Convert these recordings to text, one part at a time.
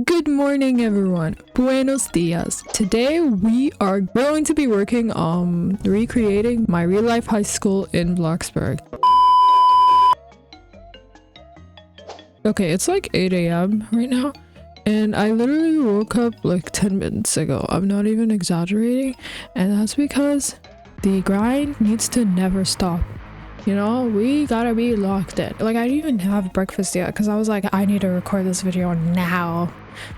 Good morning, everyone. Buenos dias. Today we are going to be working on recreating my real life high school in Bloxburg. Okay, it's like 8 a.m. right now, and I literally woke up like 10 minutes ago. I'm not even exaggerating, and that's because the grind needs to never stop. You know, we gotta be locked in. Like, I didn't even have breakfast yet because I was like, I need to record this video now,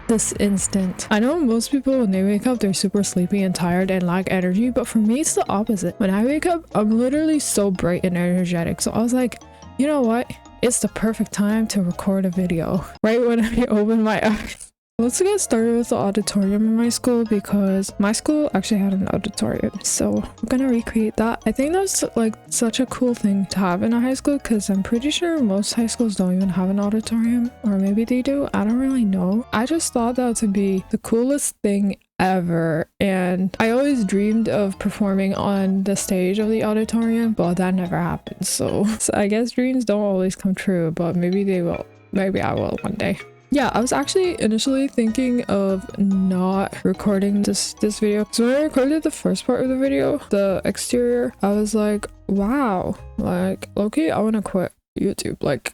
this instant. I know most people, when they wake up, they're super sleepy and tired and lack energy, but for me, it's the opposite. When I wake up, I'm literally so bright and energetic. So I was like, you know what? It's the perfect time to record a video right when I open my eyes. Let's get started with the auditorium in my school because my school actually had an auditorium, so I'm gonna recreate that. I think that's like such a cool thing to have in a high school because I'm pretty sure most high schools don't even have an auditorium, or maybe they do. I don't really know. I just thought that would be the coolest thing ever, and I always dreamed of performing on the stage of the auditorium, but that never happened. So I guess dreams don't always come true, but maybe they will. Maybe I will one day. Yeah, I was actually initially thinking of not recording this video. So when I recorded the first part of the video, the exterior, I was like, wow, like, okay, I want to quit YouTube. Like,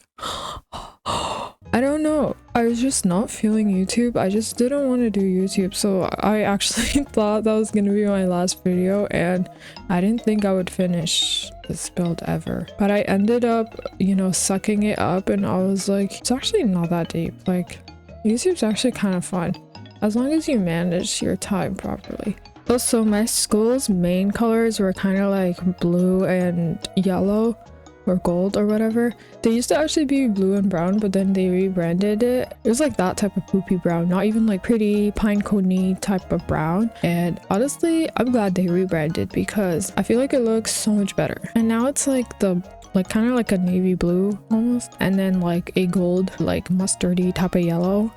I don't know. I was just not feeling YouTube. I just didn't want to do YouTube. So I actually thought that was going to be my last video, and I didn't think I would finish this build ever. But I ended up, you know, sucking it up, and I was like, it's actually not that deep. Like, YouTube's actually kind of fun as long as you manage your time properly. Also, my school's main colors were kind of like blue and yellow, or gold or whatever. They used to actually be blue and brown, but then they rebranded it. It was like that type of poopy brown, not even like pretty pine cone type of brown. And honestly, I'm glad they rebranded because I feel like it looks so much better. And now it's like the kind of like a navy blue almost, and then like a gold, like mustardy type of yellow.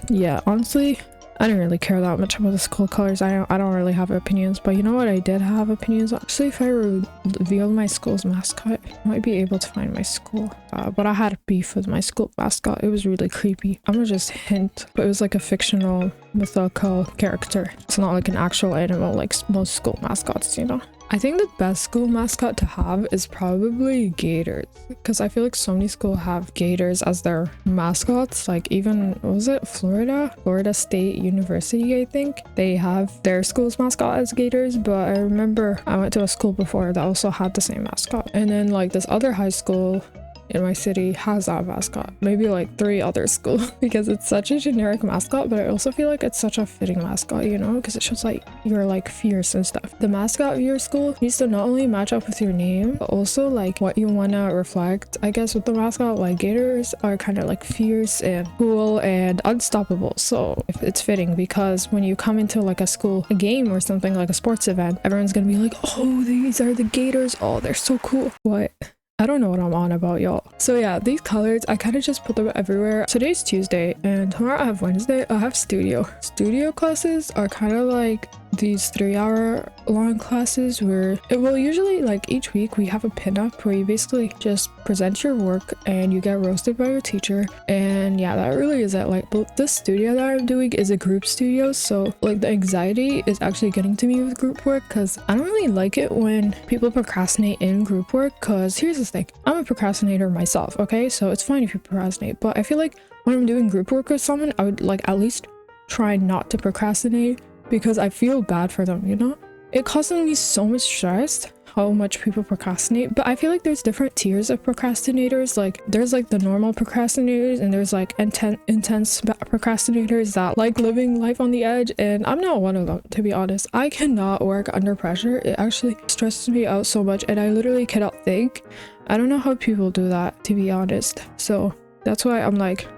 Yeah, honestly, I didn't really care that much about the school colors. I don't really have opinions, but you know what I did have opinions on? Actually, if I revealed my school's mascot, I might be able to find my school. But I had beef with my school mascot. It was really creepy. I'm gonna just hint, but it was like a fictional mythical character. It's not like an actual animal like most school mascots, you know? I think the best school mascot to have is probably gators, because I feel like so many schools have gators as their mascots. Like even, what was it, Florida State University, I think they have their school's mascot as gators. But I remember I went to a school before that also had the same mascot, and then like this other high school in my city has that mascot, maybe like 3 other schools, because it's such a generic mascot, but I also feel like it's such a fitting mascot, you know, because it shows like you're like fierce and stuff. The mascot of your school needs to not only match up with your name, but also like what you want to reflect, I guess, with the mascot. Like gators are kind of like fierce and cool and unstoppable, so if it's fitting, because when you come into like a school, a game or something, like a sports event, everyone's gonna be like, oh, these are the gators, oh, they're so cool. What? I don't know what I'm on about, y'all. So yeah, these colors, I kind of just put them everywhere. Today's Tuesday, and tomorrow I have Wednesday. I have studio. Studio classes are kind of like these 3-hour long classes where it will usually, like, each week we have a pinup where you basically just present your work and you get roasted by your teacher. And yeah, that really is it. Like, but this studio that I'm doing is a group studio, so like the anxiety is actually getting to me with group work, because I don't really like it when people procrastinate in group work. Because here's the thing, I'm a procrastinator myself, okay? So it's fine if you procrastinate, but I feel like when I'm doing group work with someone, I would like at least try not to procrastinate, because I feel bad for them, you know? It causes me so much stress how much people procrastinate, but I feel like there's different tiers of procrastinators. Like there's like the normal procrastinators, and there's like intense procrastinators that like living life on the edge, and I'm not one of them, to be honest. I cannot work under pressure. It actually stresses me out so much, and I literally cannot think. I don't know how people do that, to be honest. So that's why I'm like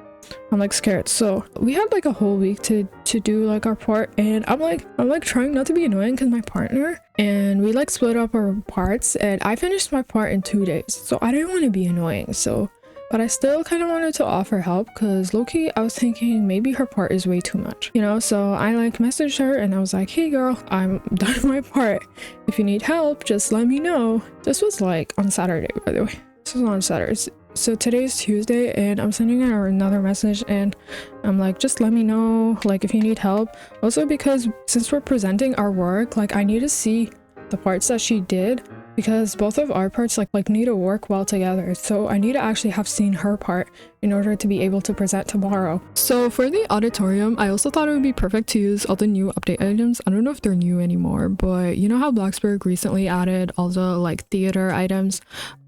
scared. So we had like a whole week to do like our part, and I'm like trying not to be annoying because my partner and we like split up our parts, and I finished my part in 2 days, so I didn't want to be annoying. So but I still kind of wanted to offer help, because low-key I was thinking maybe her part is way too much, you know? So I like messaged her and I was like, hey girl, I'm done with my part, if you need help just let me know. This was like on Saturday, by the way. This was on Saturday. So today's Tuesday and I'm sending her another message and I'm like, just let me know like if you need help. Also because since we're presenting our work, like I need to see the parts that she did because both of our parts like need to work well together. So I need to actually have seen her part in order to be able to present tomorrow. So for the auditorium, I also thought it would be perfect to use all the new update items. I don't know if they're new anymore, but you know how bloxburg recently added all the like theater items,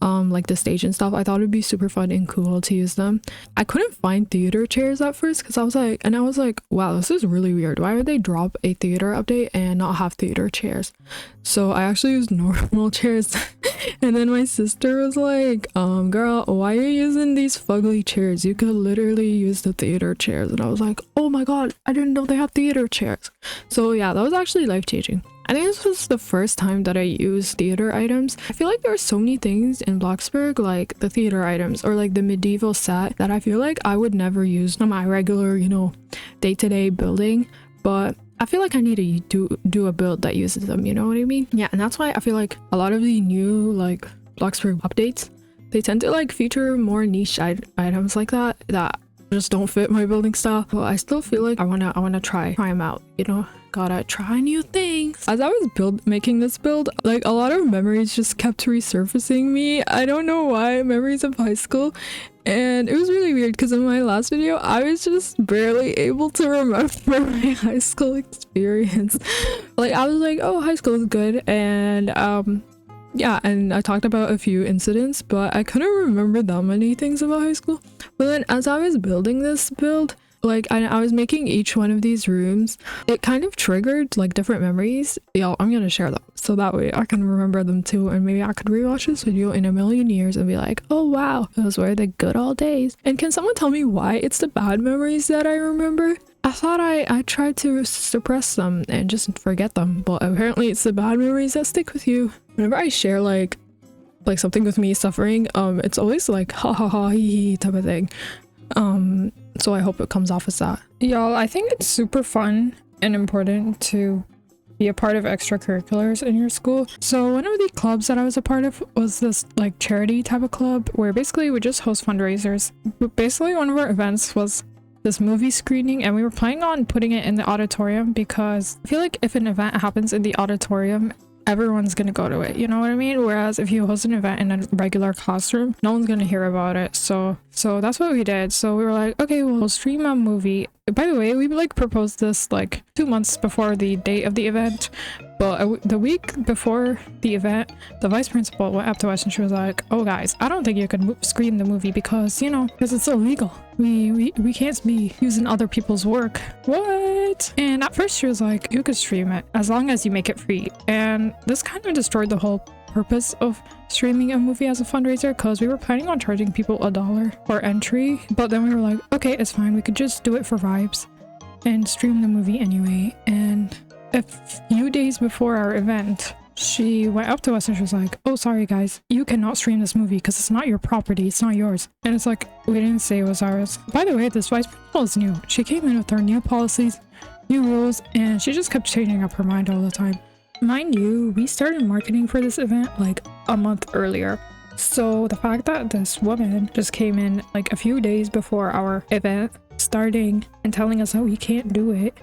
like the stage and stuff. I thought it'd be super fun and cool to use them. I couldn't find theater chairs at first because I was like, wow, this is really weird. Why would they drop a theater update and not have theater chairs? So I actually used normal chairs and then my sister was like, girl, why are you using these fugly chairs? You could literally use the theater chairs. And I was like, oh my god, I didn't know they have theater chairs. So yeah, that was actually life-changing. I think this was the first time that I used theater items. I feel like there are so many things in Bloxburg, like the theater items or like the medieval set, that I feel like I would never use on my regular, you know, day-to-day building. But I feel like I need to do a build that uses them, you know what I mean? Yeah, and that's why I feel like a lot of the new like Bloxburg updates, they tend to like feature more niche items like that just don't fit my building style. But I still feel like I wanna try them out, you know? Gotta try new things. As I was making this build, like a lot of memories just kept resurfacing me. I don't know why, memories of high school. And it was really weird because in my last video, I was just barely able to remember my high school experience. Like I was like, oh, high school is good. And yeah, and I talked about a few incidents, but I couldn't remember that many things about high school. But then as I was building this build, like I was making each one of these rooms, it kind of triggered like different memories. Yo, I'm gonna share them so that way I can remember them too, and maybe I could rewatch this video in a million years and be like, oh wow, those were the good old days. And can someone tell me why it's the bad memories that I remember? I thought I tried to suppress them and just forget them, but apparently it's the bad memories that stick with you. Whenever I share like something with me suffering, it's always like ha ha ha hee hee type of thing. So I hope it comes off as that. Y'all, I think it's super fun and important to be a part of extracurriculars in your school. So one of the clubs that I was a part of was this like charity type of club where basically we just host fundraisers. But basically one of our events was this movie screening, and we were planning on putting it in the auditorium because I feel like if an event happens in the auditorium, everyone's gonna go to it, you know what I mean? Whereas if you host an event in a regular classroom, no one's gonna hear about it. So that's what we did. So we were like, okay, we'll stream a movie. By the way, we like proposed this like 2 months before the date of the event, but the week before the event, the vice principal went up to us and she was like, oh guys, I don't think you can screen the movie because, you know, because it's illegal. We can't be using other people's work. What? And at first she was like, you could stream it as long as you make it free. And this kind of destroyed the whole purpose of streaming a movie as a fundraiser, because we were planning on charging people $1 for entry, but then we were like, okay, it's fine, we could just do it for vibes and stream the movie anyway. And a few days before our event, she went up to us and she was like, oh sorry guys, you cannot stream this movie because it's not your property, it's not yours. And it's like, we didn't say it was ours. By the way, this vice principal is new. She came in with her new policies, new rules, and she just kept changing up her mind all the time. Mind you, we started marketing for this event like a month earlier. So the fact that this woman just came in like a few days before our event starting and telling us, oh, we can't do it,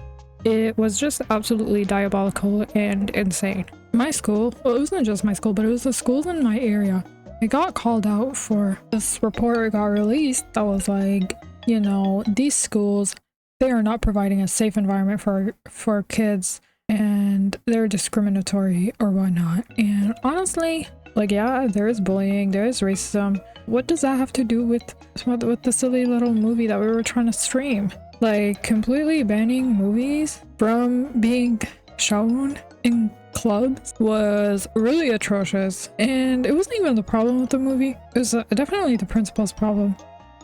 it was just absolutely diabolical and insane. My school, well, it wasn't just my school, but it was the schools in my area. I got called out for this report got released that was like, you know, these schools, they are not providing a safe environment for kids, and they're discriminatory or whatnot. And honestly, like, yeah, there is bullying, there is racism. What does that have to do with the silly little movie that we were trying to stream? Like, completely banning movies from being shown in clubs was really atrocious. And it wasn't even the problem with the movie, it was definitely the principal's problem.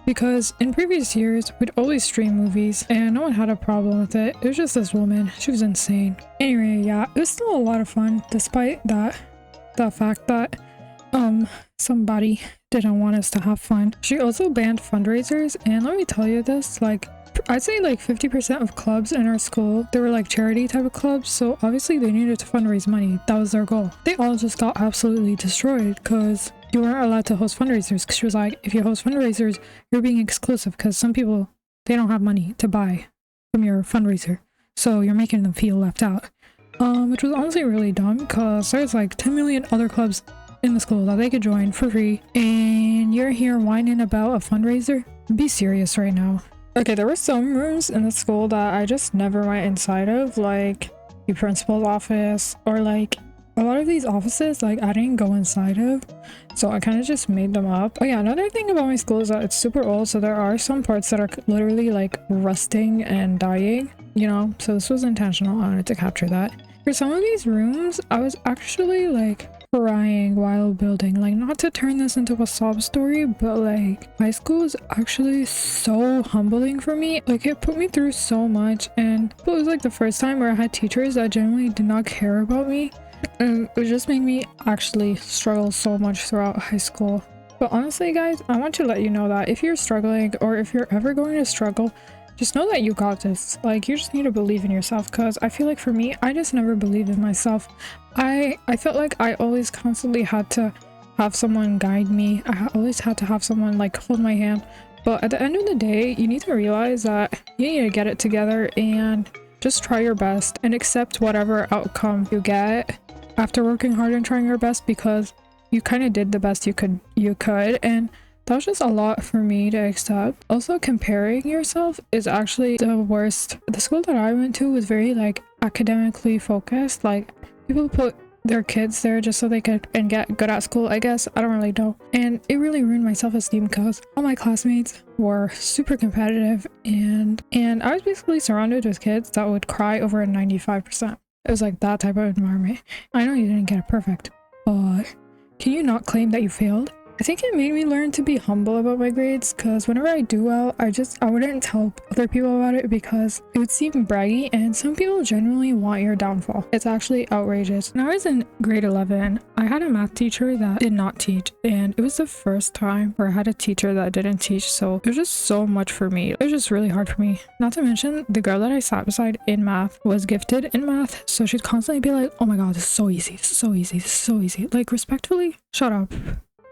Because in previous years, we'd always stream movies and no one had a problem with it. It was just this woman. She was insane. Anyway, yeah, it was still a lot of fun despite the fact that somebody didn't want us to have fun. She also banned fundraisers, and let me tell you this, like, I'd say like 50% of clubs in our school, they were like charity type of clubs, so obviously they needed to fundraise money. That was their goal. They all just got absolutely destroyed because you weren't allowed to host fundraisers because she was like, if you host fundraisers, you're being exclusive because some people, they don't have money to buy from your fundraiser. So you're making them feel left out. Which was honestly really dumb because there's like 10 million other clubs in the school that they could join for free. And you're here whining about a fundraiser? Be serious right now. Okay, there were some rooms in the school that I just never went inside of, like the principal's office, or like a lot of these offices, like I didn't go inside of, so I kind of just made them up. Oh yeah, another thing about my school is that it's super old, so there are some parts that are literally like rusting and dying, you know, so this was intentional. I wanted to capture that. For some of these rooms, I was actually like crying while building, like not to turn this into a sob story, but like high school is actually so humbling for me. Like it put me through so much, and it was like the first time where I had teachers that genuinely did not care about me, and it just made me actually struggle so much throughout high school. But honestly guys, I want to let you know that if you're struggling, or if you're ever going to struggle, just know that you got this. Like you just need to believe in yourself, because I feel like for me, I just never believed in myself. I felt like I always constantly had to have someone guide me. I always had to have someone like hold my hand. But at the end of the day, you need to realize that you need to get it together and just try your best and accept whatever outcome you get after working hard and trying your best, because you kind of did the best you could, and that was just a lot for me to accept. Also, comparing yourself is actually the worst. The school that I went to was very like academically focused. Like people put their kids there just so they could and get good at school, I guess. I don't really know. And it really ruined my self-esteem because all my classmates were super competitive, and I was basically surrounded with kids that would cry over a 95%. It was like that type of environment. I know you didn't get it perfect, but can you not claim that you failed? I think it made me learn to be humble about my grades, because whenever I do well, I wouldn't tell other people about it because it would seem braggy, and some people genuinely want your downfall. It's actually outrageous. When I was in grade 11, I had a math teacher that did not teach, and it was the first time where I had a teacher that didn't teach, so it was just so much for me. It was just really hard for me. Not to mention, the girl that I sat beside in math was gifted in math, so she'd constantly be like, oh my god, this is so easy, this is so easy, this is so easy. Like, respectfully, shut up.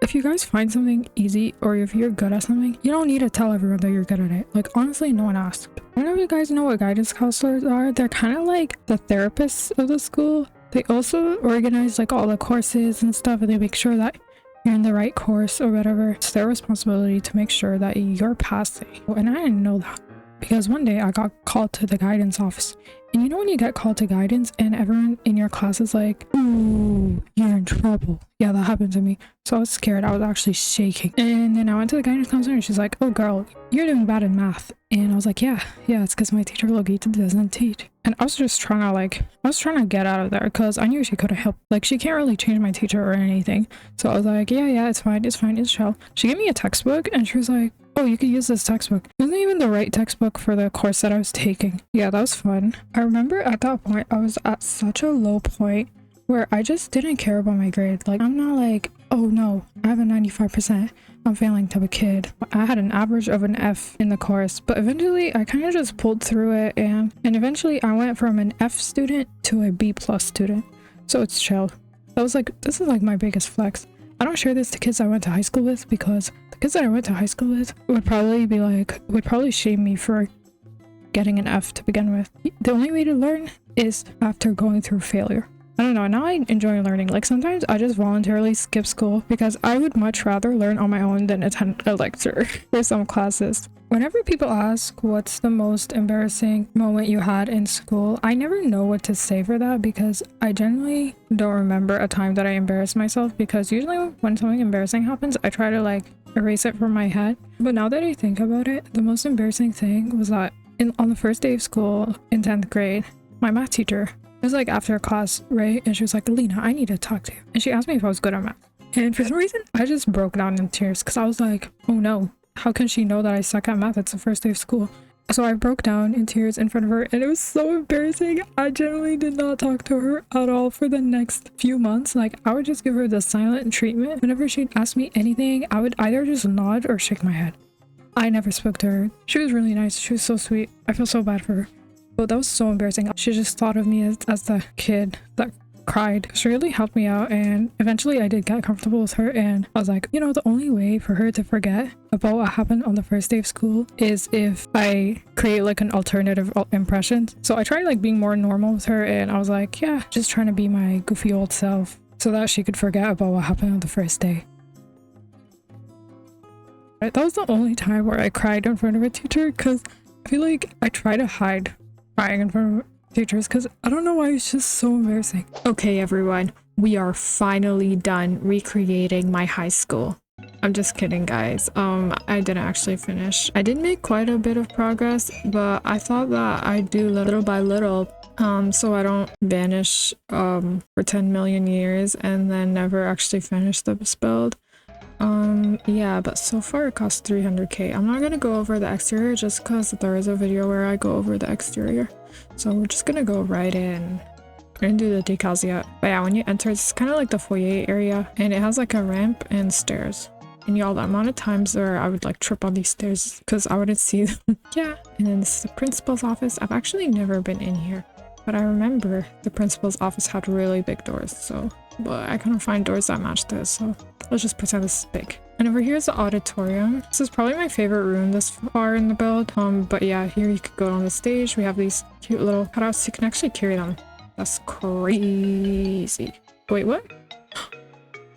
If you guys find something easy, or if you're good at something, you don't need to tell everyone that you're good at it. Like, honestly, no one asked. I don't know if you guys know what guidance counselors are. They're kind of like the therapists of the school. They also organize like all the courses and stuff, and they make sure that you're in the right course or whatever. It's their responsibility to make sure that you're passing. And I didn't know that, because one day I got called to the guidance office. And you know when you get called to guidance and everyone in your class is like, ooh, you're in trouble. Yeah, that happened to me. So I was scared. I was actually shaking. And then I went to the guidance counselor and she's like, oh girl, you're doing bad in math. And I was like, yeah, it's because my teacher Logi doesn't teach. And I was just trying to get out of there because I knew she couldn't help. Like, she can't really change my teacher or anything. So I was like, yeah, it's fine, it's chill. She gave me a textbook and she was like, oh, you could use this textbook. It wasn't even the right textbook for the course that I was taking. Yeah, that was fun. I remember at that point, I was at such a low point where I just didn't care about my grade. Like, I'm not like, oh no, I have a 95%. I'm failing type of kid. I had an average of an F in the course, but eventually I kind of just pulled through it, and eventually I went from an F student to a B+ student. So it's chill. I was like, this is like my biggest flex. I don't share this to kids I went to high school with, because the kids that I went to high school with would probably shame me for getting an F to begin with. The only way to learn is after going through failure. I don't know, now I enjoy learning. Like, sometimes I just voluntarily skip school because I would much rather learn on my own than attend a lecture for some classes. Whenever people ask what's the most embarrassing moment you had in school, I never know what to say for that, because I generally don't remember a time that I embarrassed myself, because usually when something embarrassing happens, I try to like erase it from my head. But now that I think about it, the most embarrassing thing was that on the first day of school in 10th grade, my math teacher, it was like after class, right? And she was like, Alina, I need to talk to you. And she asked me if I was good at math. And for some reason, I just broke down in tears, because I was like, oh no, how can she know that I suck at math? It's the first day of school. So I broke down in tears in front of her, and it was so embarrassing. I generally did not talk to her at all for the next few months. Like, I would just give her the silent treatment. Whenever she'd ask me anything, I would either just nod or shake my head. I never spoke to her. She was really nice. She was so sweet. I feel so bad for her. But that was so embarrassing. She just thought of me as the kid that cried. She really helped me out, and eventually I did get comfortable with her, and I was like, you know, the only way for her to forget about what happened on the first day of school is if I create like an alternative impression. So I tried like being more normal with her, and I was like, yeah, just trying to be my goofy old self so that she could forget about what happened on the first day. That was the only time where I cried in front of a teacher, because I feel like I try to hide crying in front of teachers because I don't know why, it's just so embarrassing. Okay, everyone, we are finally done recreating my high school. I'm just kidding, guys. I didn't actually finish. I did make quite a bit of progress, but I thought that I'd do little by little, so I don't vanish for 10 million years and then never actually finish this build. Yeah, but so far it cost 300k. I'm not gonna go over the exterior just because there is a video where I go over the exterior, so we're just gonna go right in. I didn't do the decals yet, but yeah, when you enter, it's kind of like the foyer area, and it has like a ramp and stairs. And y'all, the amount of times where I would like trip on these stairs because I wouldn't see them. Yeah, and then this is the principal's office. I've actually never been in here, but I remember the principal's office had really big doors, so but I couldn't find doors that matched this, so let's just pretend this is big. And over here is the auditorium. This is probably my favorite room this far in the build. But yeah, here you could go on the stage. We have these cute little cutouts. You can actually carry them. That's crazy. Wait, what?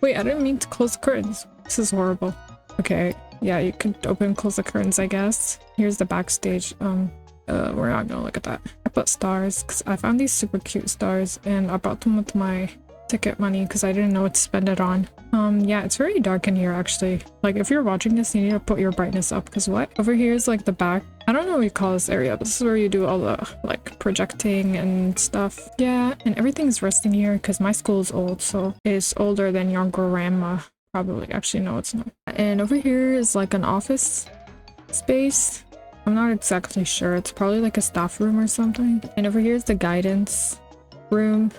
Wait, I didn't mean to close the curtains. This is horrible. Okay, yeah, you can open and close the curtains, I guess. Here's the backstage. We're not gonna look at that. I put stars because I found these super cute stars, and I bought them with my ticket money because I didn't know what to spend it on. Yeah, it's very dark in here actually. Like if you're watching this, you need to put your brightness up, because what? Over here is like the back. I don't know what you call this area, but this is where you do all the like projecting and stuff. Yeah, and everything's resting here because my school is old, so it's older than your grandma. Probably. Actually, no, it's not. And over here is like an office space. I'm not exactly sure. It's probably like a staff room or something. And over here is the guidance room.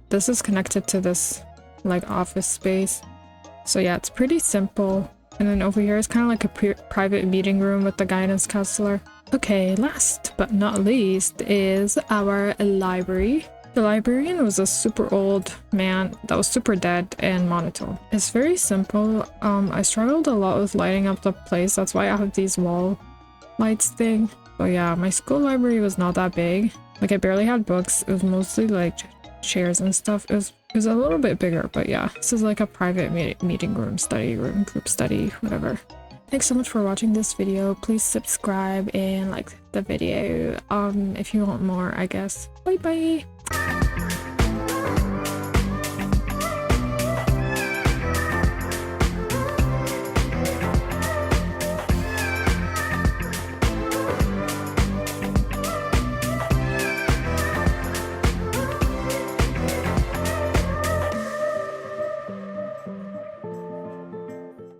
This is connected to this like office space, so yeah, it's pretty simple. And then over here is kind of like a private meeting room with the guidance counselor. Okay, last but not least is our library. The librarian was a super old man that was super dead and monotone. It's very simple. I struggled a lot with lighting up the place, that's why I have these wall lights thing. But yeah, my school library was not that big. Like I barely had books. It was mostly like chairs and stuff. It was a little bit bigger, but yeah, this is like a private meeting room, study room, group study, whatever. Thanks so much for watching this video. Please subscribe and like the video if you want more, I guess. Bye bye.